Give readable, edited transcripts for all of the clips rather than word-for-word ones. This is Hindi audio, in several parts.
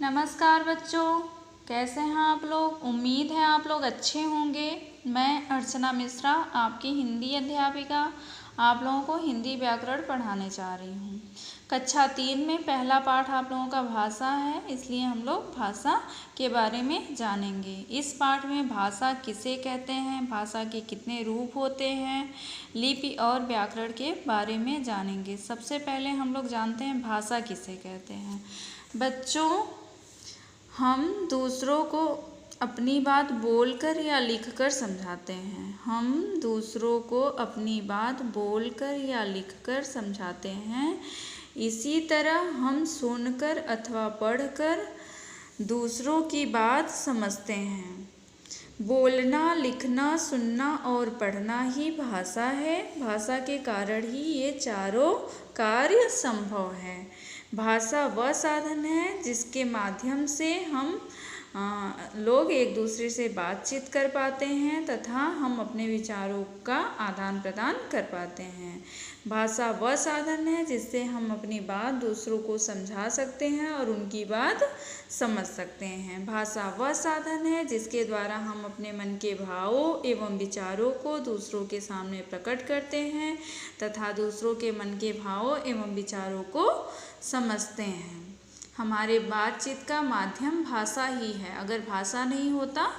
नमस्कार बच्चों, कैसे हैं आप लोग। उम्मीद है आप लोग अच्छे होंगे। मैं अर्चना मिश्रा, आपकी हिंदी अध्यापिका, आप लोगों को हिंदी व्याकरण पढ़ाने जा रही हूँ। कक्षा 3 में पहला पाठ आप लोगों का भाषा है, इसलिए हम लोग भाषा के बारे में जानेंगे। इस पाठ में भाषा किसे कहते हैं, भाषा के कितने रूप होते हैं, लिपि और व्याकरण के बारे में जानेंगे। सबसे पहले हम लोग जानते हैं भाषा किसे कहते हैं। बच्चों, हम दूसरों को अपनी बात बोलकर या लिखकर समझाते हैं। हम दूसरों को अपनी बात बोलकर या लिखकर समझाते हैं। इसी तरह हम सुनकर अथवा पढ़कर दूसरों की बात समझते हैं। बोलना, लिखना, सुनना और पढ़ना ही भाषा है। भाषा के कारण ही ये चारों कार्य संभव है। भाषा वह साधन है जिसके माध्यम से हम लोग एक दूसरे से बातचीत कर पाते हैं तथा हम अपने विचारों का आदान प्रदान कर पाते हैं। भाषा वह साधन है जिससे हम अपनी बात दूसरों को समझा सकते हैं और उनकी बात समझ सकते हैं। भाषा वह साधन है जिसके द्वारा हम अपने मन के भावों एवं विचारों को दूसरों के सामने प्रकट करते हैं तथा दूसरों के मन के भावों एवं विचारों को समझते हैं। हमारे बातचीत का माध्यम भाषा ही है। अगर भाषा नहीं होता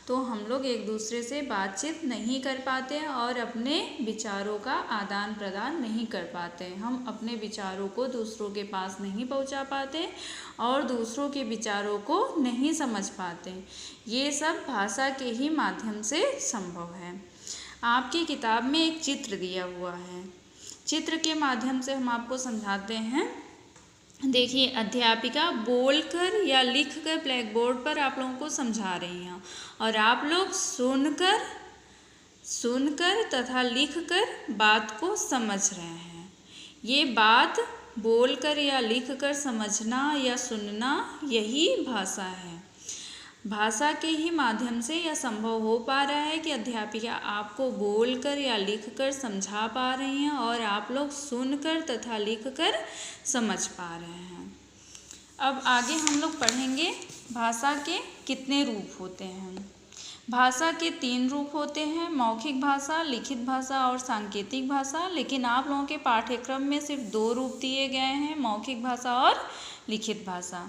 तो हम लोग एक दूसरे से बातचीत नहीं कर पाते और अपने विचारों का आदान प्रदान नहीं कर पाते। हम अपने विचारों को दूसरों के पास नहीं पहुंचा पाते और दूसरों के विचारों को नहीं समझ पाते। ये सब भाषा के ही माध्यम से संभव है। आपकी किताब में एक चित्र दिया हुआ है। चित्र के माध्यम से हम आपको समझाते हैं। देखिए, अध्यापिका बोलकर या लिखकर ब्लैक बोर्ड पर आप लोगों को समझा रही हैं और आप लोग सुनकर तथा लिखकर बात को समझ रहे हैं। ये बात बोलकर या लिखकर समझना या सुनना, यही भाषा है। भाषा के ही माध्यम से यह संभव हो पा रहा है कि अध्यापिका आपको बोलकर या लिखकर समझा पा रही हैं और आप लोग सुनकर तथा लिखकर समझ पा रहे हैं। अब आगे हम लोग पढ़ेंगे भाषा के कितने रूप होते हैं। भाषा के 3 रूप होते हैं, मौखिक भाषा, लिखित भाषा और सांकेतिक भाषा। लेकिन आप लोगों के पाठ्यक्रम में सिर्फ 2 रूप दिए गए हैं, मौखिक भाषा और लिखित भाषा।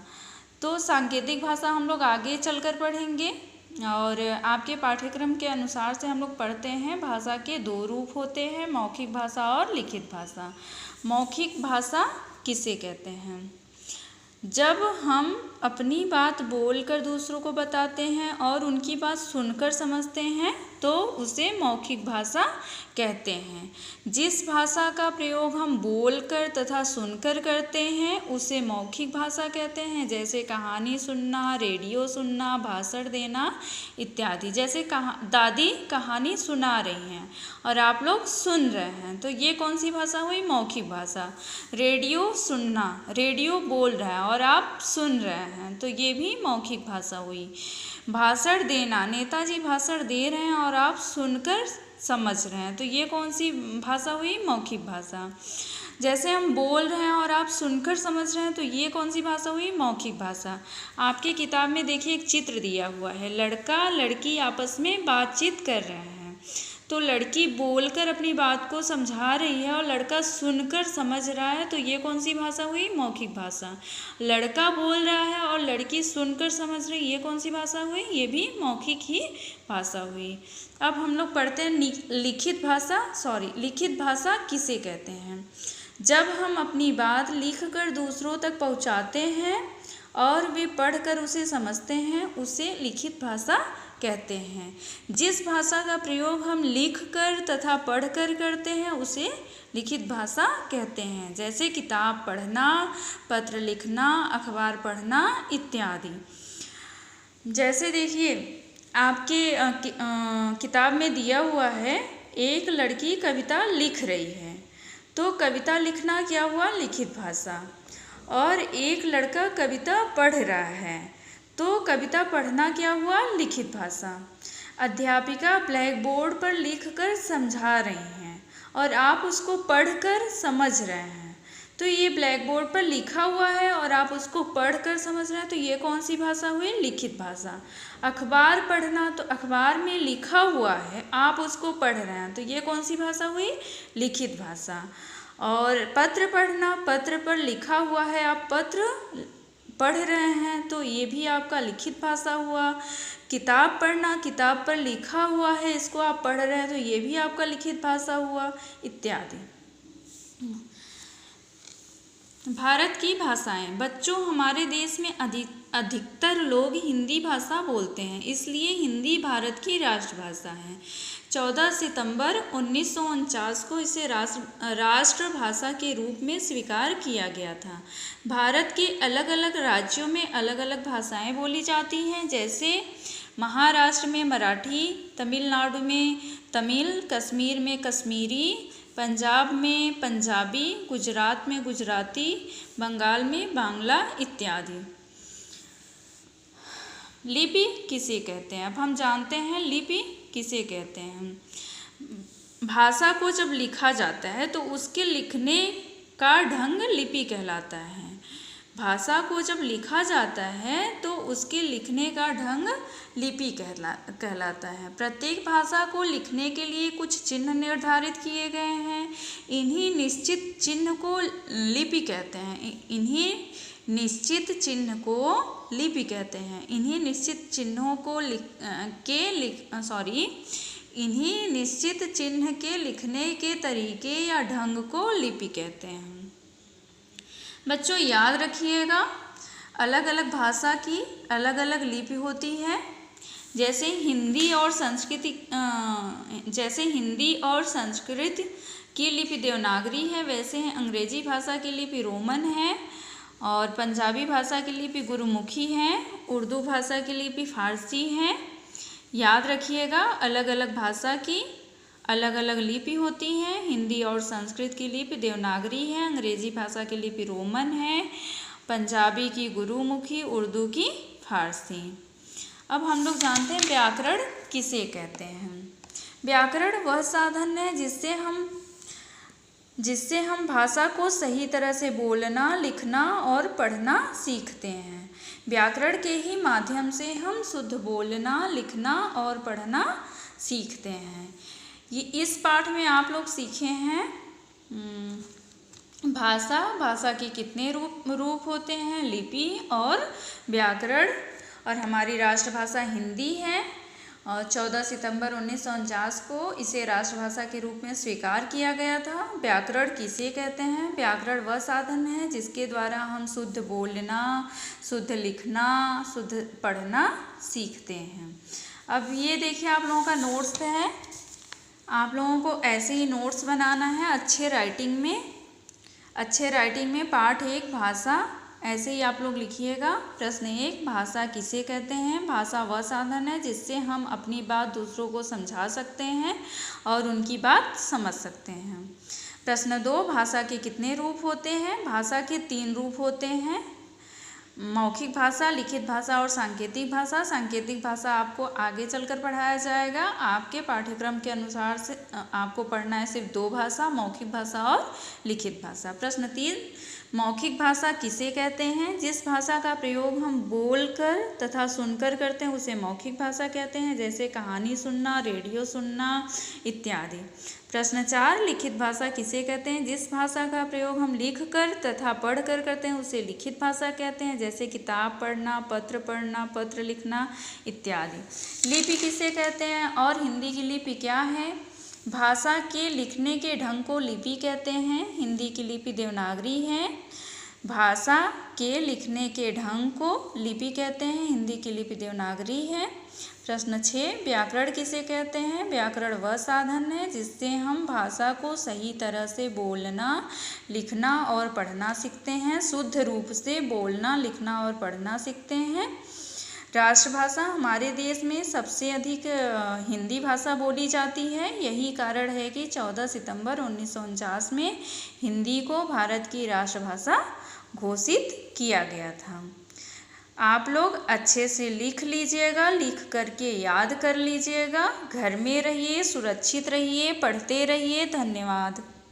तो सांकेतिक भाषा हम लोग आगे चलकर पढ़ेंगे और आपके पाठ्यक्रम के अनुसार से हम लोग पढ़ते हैं। भाषा के 2 रूप होते हैं, मौखिक भाषा और लिखित भाषा। मौखिक भाषा किसे कहते हैं? जब हम अपनी बात बोलकर दूसरों को बताते हैं और उनकी बात सुनकर समझते हैं तो उसे मौखिक भाषा कहते हैं। जिस भाषा का प्रयोग हम बोलकर तथा सुनकर करते हैं उसे मौखिक भाषा कहते हैं। जैसे कहानी सुनना, रेडियो सुनना, भाषण देना इत्यादि। जैसे दादी कहानी सुना रही हैं और आप लोग सुन रहे हैं, तो ये कौन सी भाषा हुई? मौखिक भाषा। रेडियो सुनना, रेडियो बोल रहा है और आप सुन रहे हैं, तो ये भी मौखिक भाषा हुई। भाषण देना, नेताजी भाषण दे रहे हैं और आप सुनकर समझ रहे हैं, तो ये कौन सी भाषा हुई? मौखिक भाषा। जैसे हम बोल रहे हैं और आप सुनकर समझ रहे हैं, तो ये कौन सी भाषा हुई? मौखिक भाषा। आपके किताब में देखिए एक चित्र दिया हुआ है, लड़का लड़की आपस में बातचीत कर रहे हैं। तो लड़की बोलकर अपनी बात को समझा रही है और लड़का सुनकर समझ रहा है, तो ये कौन सी भाषा हुई? मौखिक भाषा। लड़का बोल रहा है और लड़की सुनकर समझ रही है, ये कौन सी भाषा हुई? ये भी मौखिक ही भाषा हुई। अब हम लोग पढ़ते हैं लिखित भाषा किसे कहते हैं? जब हम अपनी बात लिखकर दूसरों तक पहुंचाते हैं और वे पढ़कर उसे समझते हैं, उसे लिखित भाषा कहते हैं। जिस भाषा का प्रयोग हम लिखकर तथा पढ़कर करते हैं उसे लिखित भाषा कहते हैं। जैसे किताब पढ़ना, पत्र लिखना, अखबार पढ़ना इत्यादि। जैसे देखिए, आपके किताब में दिया हुआ है, एक लड़की कविता लिख रही है, तो कविता लिखना क्या हुआ? लिखित भाषा। और एक लड़का कविता पढ़ रहा है, तो कविता पढ़ना क्या हुआ? लिखित भाषा। अध्यापिका ब्लैक बोर्ड पर लिखकर समझा रही हैं और आप उसको पढ़कर समझ रहे हैं, तो ये ब्लैक बोर्ड पर लिखा हुआ है और आप उसको पढ़कर समझ रहे हैं, तो ये कौन सी भाषा हुई? लिखित भाषा। अखबार पढ़ना, तो अखबार में लिखा हुआ है, आप उसको पढ़ रहे हैं, तो ये कौन सी भाषा हुई? लिखित भाषा। और पत्र पढ़ना, पत्र पर लिखा हुआ है, आप पत्र पढ़ रहे हैं, तो ये भी आपका लिखित भाषा हुआ। किताब पढ़ना, किताब पर लिखा हुआ है, इसको आप पढ़ रहे हैं, तो ये भी आपका लिखित भाषा हुआ, इत्यादि। भारत की भाषाएं। बच्चों, हमारे देश में अधिकतर लोग हिंदी भाषा बोलते हैं, इसलिए हिंदी भारत की राष्ट्रभाषा है। 14 सितंबर 1949 को इसे राष्ट्रभाषा के रूप में स्वीकार किया गया था। भारत के अलग अलग राज्यों में अलग अलग भाषाएं बोली जाती हैं, जैसे महाराष्ट्र में मराठी, तमिलनाडु में तमिल, कश्मीर में कश्मीरी, पंजाब में पंजाबी, गुजरात में गुजराती, बंगाल में बांग्ला, इत्यादि। लिपि किसे कहते हैं? अब हम जानते हैं लिपि किसे कहते हैं। भाषा को जब लिखा जाता है तो उसके लिखने का ढंग लिपि कहलाता है। भाषा को जब लिखा जाता है तो उसके लिखने का ढंग लिपि कहलाता है। प्रत्येक भाषा को लिखने के लिए कुछ चिन्ह निर्धारित किए गए हैं। इन्हीं निश्चित चिन्ह को लिपि कहते हैं। इन्हीं निश्चित चिन्ह को लिपि कहते हैं। इन्हीं निश्चित चिन्हों को इन्हीं निश्चित चिन्ह के लिखने के तरीके या ढंग को लिपि कहते हैं। बच्चों, याद रखिएगा, अलग अलग भाषा की अलग अलग लिपि होती है। जैसे हिंदी और संस्कृत की लिपि देवनागरी है, वैसे ही अंग्रेजी भाषा की लिपि रोमन है, और पंजाबी भाषा की लिपि गुरुमुखी है, उर्दू भाषा की लिपि फारसी है। याद रखिएगा, अलग अलग भाषा की अलग अलग लिपि होती हैं। हिंदी और संस्कृत की लिपि देवनागरी है, अंग्रेजी भाषा की लिपि रोमन है, पंजाबी की गुरुमुखी, उर्दू की फारसी। अब हम लोग जानते हैं व्याकरण किसे कहते हैं। व्याकरण वह साधन है जिससे हम भाषा को सही तरह से बोलना, लिखना और पढ़ना सीखते हैं। व्याकरण के ही माध्यम से हम शुद्ध बोलना, लिखना और पढ़ना सीखते हैं। ये इस पाठ में आप लोग सीखे हैं भाषा के कितने रूप होते हैं, लिपि और व्याकरण। और हमारी राष्ट्रभाषा हिंदी है, और 14 सितंबर 1949 को इसे राष्ट्रभाषा के रूप में स्वीकार किया गया था। व्याकरण किसे कहते हैं? व्याकरण वह साधन है जिसके द्वारा हम शुद्ध बोलना, शुद्ध लिखना, शुद्ध पढ़ना सीखते हैं। अब ये देखिए, आप लोगों का नोट्स है, आप लोगों को ऐसे ही नोट्स बनाना है अच्छे राइटिंग में। पाठ 1 भाषा, ऐसे ही आप लोग लिखिएगा। प्रश्न 1, भाषा किसे कहते हैं? भाषा वह साधन है जिससे हम अपनी बात दूसरों को समझा सकते हैं और उनकी बात समझ सकते हैं। प्रश्न 2, भाषा के कितने रूप होते हैं? भाषा के 3 रूप होते हैं, मौखिक भाषा, लिखित भाषा और सांकेतिक भाषा। सांकेतिक भाषा आपको आगे चलकर पढ़ाया जाएगा। आपके पाठ्यक्रम के अनुसार से आपको पढ़ना है सिर्फ 2 भाषा, मौखिक भाषा और लिखित भाषा। प्रश्न 3, मौखिक भाषा किसे कहते हैं? जिस भाषा का प्रयोग हम बोलकर तथा सुनकर करते हैं उसे मौखिक भाषा कहते हैं, जैसे कहानी सुनना, रेडियो सुनना, इत्यादि। प्रश्न 4, लिखित भाषा किसे कहते हैं? जिस भाषा का प्रयोग हम लिखकर तथा पढ़कर करते हैं उसे लिखित भाषा कहते हैं, जैसे किताब पढ़ना, पत्र लिखना, इत्यादि। लिपि किसे कहते हैं और हिंदी की लिपि क्या है? भाषा के लिखने के ढंग को लिपि कहते हैं। हिंदी की लिपि देवनागरी है। भाषा के लिखने के ढंग को लिपि कहते हैं। हिंदी की लिपि देवनागरी है। प्रश्न 6, व्याकरण किसे कहते हैं? व्याकरण वह साधन है जिससे हम भाषा को सही तरह से बोलना, लिखना और पढ़ना सीखते हैं। शुद्ध रूप से बोलना, लिखना और पढ़ना सीखते हैं। राष्ट्रभाषा, हमारे देश में सबसे अधिक हिंदी भाषा बोली जाती है। यही कारण है कि 14 सितंबर 1949 में हिंदी को भारत की राष्ट्रभाषा घोषित किया गया था। आप लोग अच्छे से लिख लीजिएगा, लिख करके याद कर लीजिएगा। घर में रहिए, सुरक्षित रहिए, पढ़ते रहिए। धन्यवाद।